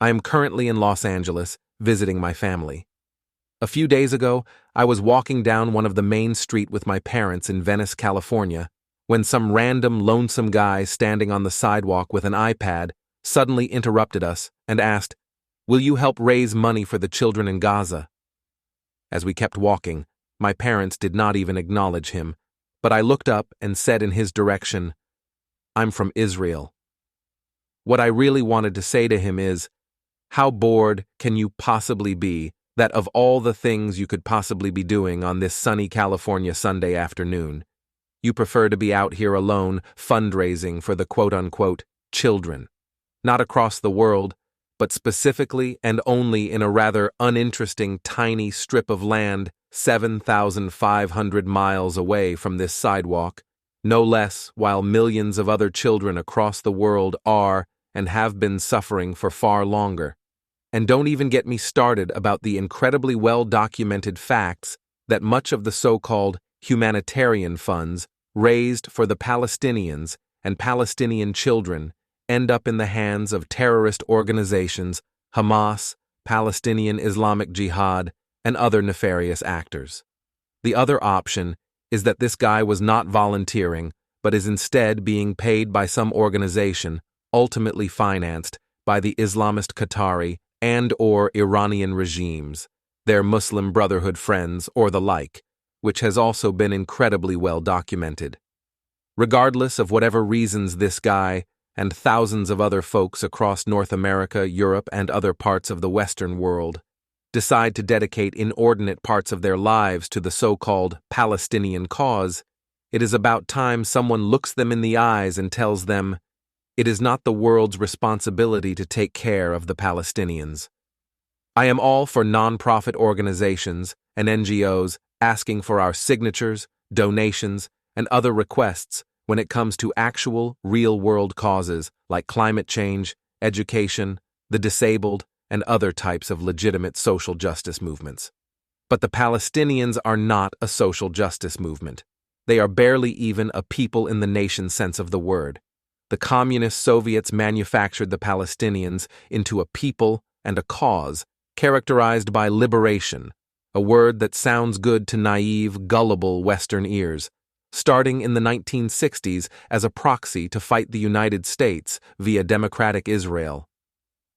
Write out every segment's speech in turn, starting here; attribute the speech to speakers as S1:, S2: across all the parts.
S1: I am currently in Los Angeles, visiting my family. A few days ago, I was walking down one of the main street with my parents in Venice, California, when some random lonesome guy standing on the sidewalk with an iPad suddenly interrupted us and asked, "Will you help raise money for the children in Gaza?" As we kept walking, my parents did not even acknowledge him, but I looked up and said in his direction, "I'm from Israel." What I really wanted to say to him is, how bored can you possibly be that of all the things you could possibly be doing on this sunny California Sunday afternoon, you prefer to be out here alone fundraising for the quote-unquote children, not across the world, but specifically and only in a rather uninteresting tiny strip of land 7,500 miles away from this sidewalk, no less, while millions of other children across the world are and have been suffering for far longer. And don't even get me started about the incredibly well-documented facts that much of the so-called humanitarian funds raised for the Palestinians and Palestinian children end up in the hands of terrorist organizations, Hamas, Palestinian Islamic Jihad, and other nefarious actors. The other option is that this guy was not volunteering, but is instead being paid by some organization, ultimately financed by the Islamist Qatari and/or Iranian regimes, their Muslim Brotherhood friends or the like, which has also been incredibly well documented. Regardless of whatever reasons this guy and thousands of other folks across North America, Europe, and other parts of the Western world decide to dedicate inordinate parts of their lives to the so-called Palestinian cause, it is about time someone looks them in the eyes and tells them, it is not the world's responsibility to take care of the Palestinians. I am all for non-profit organizations and NGOs asking for our signatures, donations, and other requests when it comes to actual, real-world causes like climate change, education, the disabled, and other types of legitimate social justice movements. But the Palestinians are not a social justice movement. They are barely even a people in the nation sense of the word. The communist Soviets manufactured the Palestinians into a people and a cause characterized by liberation, a word that sounds good to naive, gullible Western ears, starting in the 1960s as a proxy to fight the United States via democratic Israel.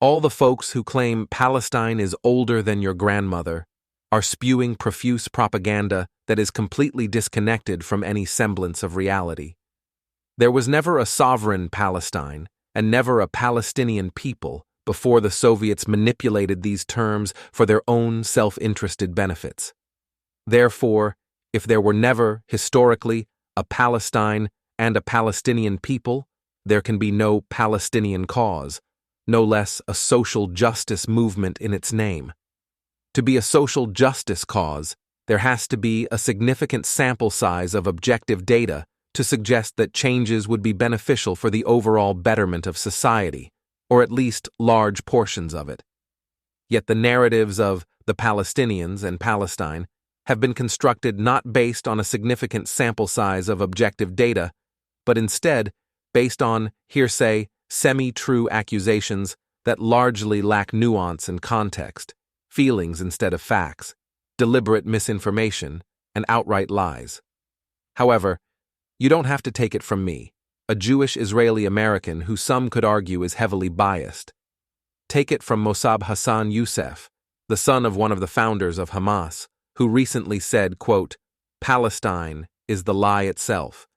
S1: All the folks who claim Palestine is older than your grandmother are spewing profuse propaganda that is completely disconnected from any semblance of reality. There was never a sovereign Palestine and never a Palestinian people before the Soviets manipulated these terms for their own self-interested benefits. Therefore, if there were never, historically, a Palestine and a Palestinian people, there can be no Palestinian cause, no less a social justice movement in its name. To be a social justice cause, there has to be a significant sample size of objective data to suggest that changes would be beneficial for the overall betterment of society, or at least large portions of it. Yet the narratives of the Palestinians and Palestine have been constructed not based on a significant sample size of objective data, but instead based on hearsay, semi-true accusations that largely lack nuance and context, feelings instead of facts, deliberate misinformation, and outright lies. However, you don't have to take it from me, a Jewish Israeli-American who some could argue is heavily biased. Take it from Mossab Hassan Youssef, the son of one of the founders of Hamas, who recently said, quote, "Palestine is the lie itself.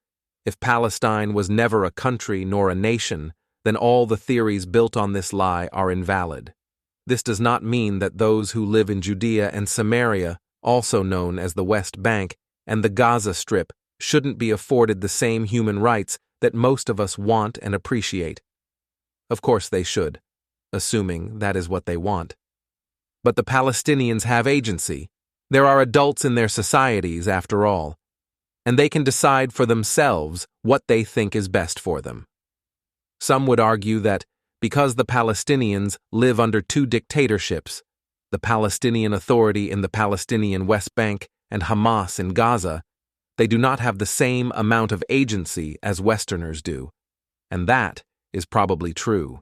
S1: If Palestine was never a country nor a nation, then all the theories built on this lie are invalid. This does not mean that those who live in Judea and Samaria, also known as the West Bank, and the Gaza Strip, shouldn't be afforded the same human rights that most of us want and appreciate. Of course they should, assuming that is what they want. But the Palestinians have agency. There are adults in their societies, after all, and they can decide for themselves what they think is best for them. Some would argue that because the Palestinians live under two dictatorships, the Palestinian Authority in the Palestinian West Bank and Hamas in Gaza, they do not have the same amount of agency as Westerners do, and that is probably true.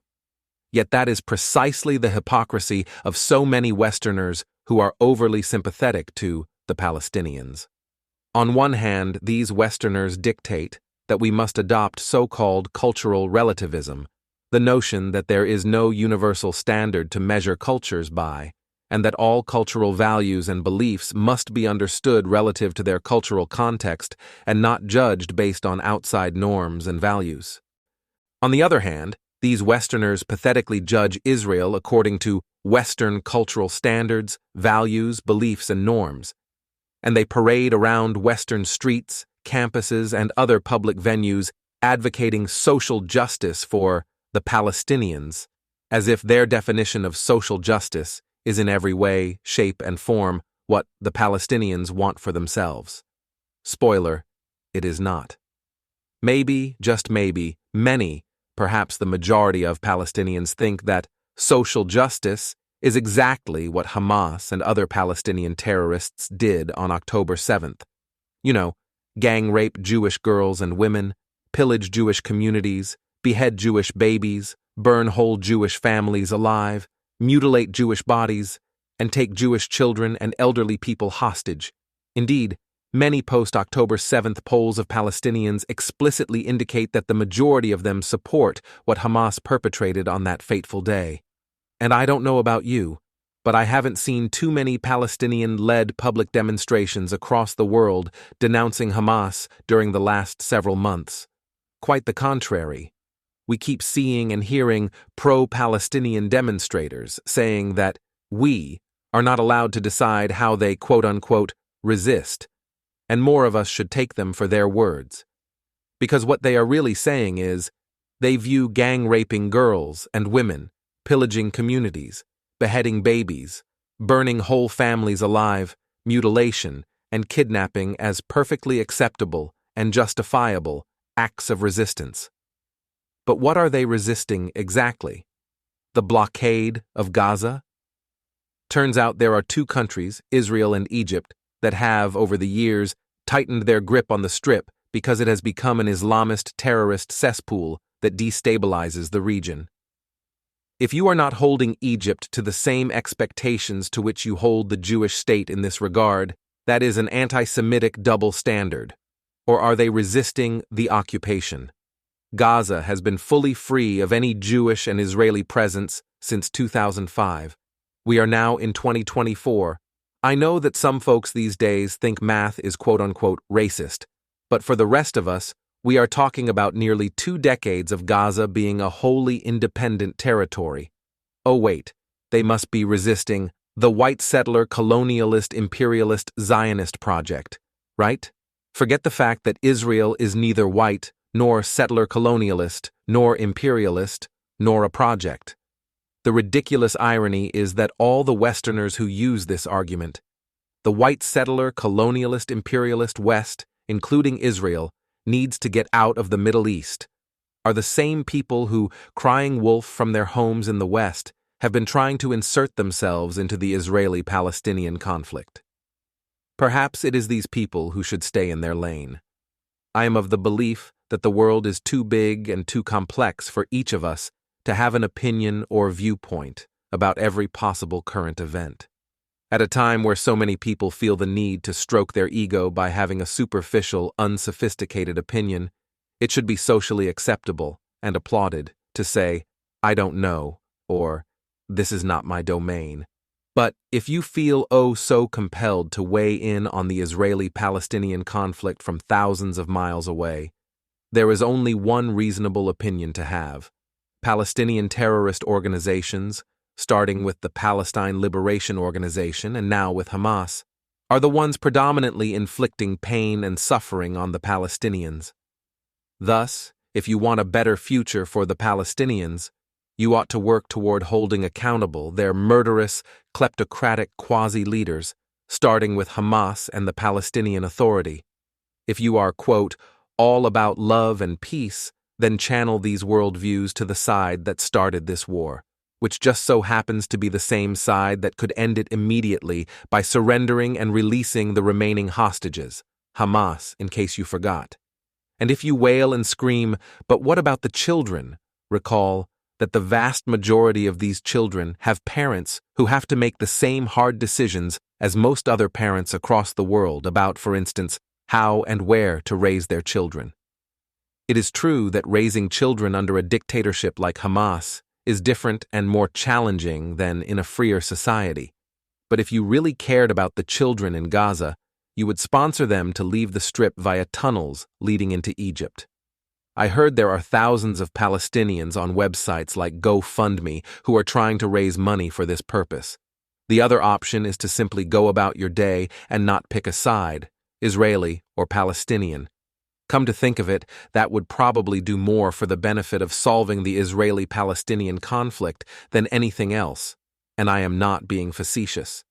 S1: Yet that is precisely the hypocrisy of so many Westerners who are overly sympathetic to the Palestinians. On one hand, these Westerners dictate that we must adopt so-called cultural relativism, the notion that there is no universal standard to measure cultures by, and that all cultural values and beliefs must be understood relative to their cultural context and not judged based on outside norms and values. On the other hand, these Westerners pathetically judge Israel according to Western cultural standards, values, beliefs, and norms, and they parade around Western streets, campuses, and other public venues advocating social justice for the Palestinians, as if their definition of social justice is in every way, shape, and form what the Palestinians want for themselves. Spoiler, it is not. Maybe, just maybe, many, perhaps the majority of Palestinians think that social justice is exactly what Hamas and other Palestinian terrorists did on October 7th. You know, gang rape Jewish girls and women, pillage Jewish communities, behead Jewish babies, burn whole Jewish families alive, mutilate Jewish bodies, and take Jewish children and elderly people hostage. Indeed, many post-October 7th polls of Palestinians explicitly indicate that the majority of them support what Hamas perpetrated on that fateful day. And I don't know about you, but I haven't seen too many Palestinian-led public demonstrations across the world denouncing Hamas during the last several months. Quite the contrary. We keep seeing and hearing pro-Palestinian demonstrators saying that we are not allowed to decide how they quote-unquote resist, and more of us should take them for their words. Because what they are really saying is, they view gang-raping girls and women, pillaging communities, beheading babies, burning whole families alive, mutilation, and kidnapping as perfectly acceptable and justifiable acts of resistance. But what are they resisting exactly? The blockade of Gaza? Turns out there are two countries, Israel and Egypt, that have, over the years, tightened their grip on the Strip because it has become an Islamist terrorist cesspool that destabilizes the region. If you are not holding Egypt to the same expectations to which you hold the Jewish state in this regard, that is an anti-Semitic double standard. Or are they resisting the occupation? Gaza has been fully free of any Jewish and Israeli presence since 2005. We are now in 2024. I know that some folks these days think math is quote-unquote racist, but for the rest of us, we are talking about nearly 2 decades of Gaza being a wholly independent territory. Oh wait, they must be resisting the white settler colonialist imperialist Zionist project, right? Forget the fact that Israel is neither white, nor settler colonialist, nor imperialist, nor a project. The ridiculous irony is that all the Westerners who use this argument, the white settler colonialist imperialist West, including Israel, needs to get out of the Middle East, are the same people who, crying wolf from their homes in the West, have been trying to insert themselves into the Israeli-Palestinian conflict. Perhaps it is these people who should stay in their lane. I am of the belief that the world is too big and too complex for each of us to have an opinion or viewpoint about every possible current event. At a time where so many people feel the need to stroke their ego by having a superficial, unsophisticated opinion, it should be socially acceptable and applauded to say, "I don't know," or "This is not my domain." But if you feel oh so compelled to weigh in on the Israeli-Palestinian conflict from thousands of miles away, there is only one reasonable opinion to have. Palestinian terrorist organizations, starting with the Palestine Liberation Organization and now with Hamas, are the ones predominantly inflicting pain and suffering on the Palestinians. Thus, if you want a better future for the Palestinians, you ought to work toward holding accountable their murderous, kleptocratic quasi-leaders, starting with Hamas and the Palestinian Authority. If you are, quote, all about love and peace, then channel these worldviews to the side that started this war, which just so happens to be the same side that could end it immediately by surrendering and releasing the remaining hostages, Hamas, in case you forgot. And if you wail and scream, "But what about the children?" recall, that the vast majority of these children have parents who have to make the same hard decisions as most other parents across the world about, for instance, how and where to raise their children. It is true that raising children under a dictatorship like Hamas is different and more challenging than in a freer society. But if you really cared about the children in Gaza, you would sponsor them to leave the Strip via tunnels leading into Egypt. I heard there are thousands of Palestinians on websites like GoFundMe who are trying to raise money for this purpose. The other option is to simply go about your day and not pick a side, Israeli or Palestinian. Come to think of it, that would probably do more for the benefit of solving the Israeli-Palestinian conflict than anything else, and I am not being facetious.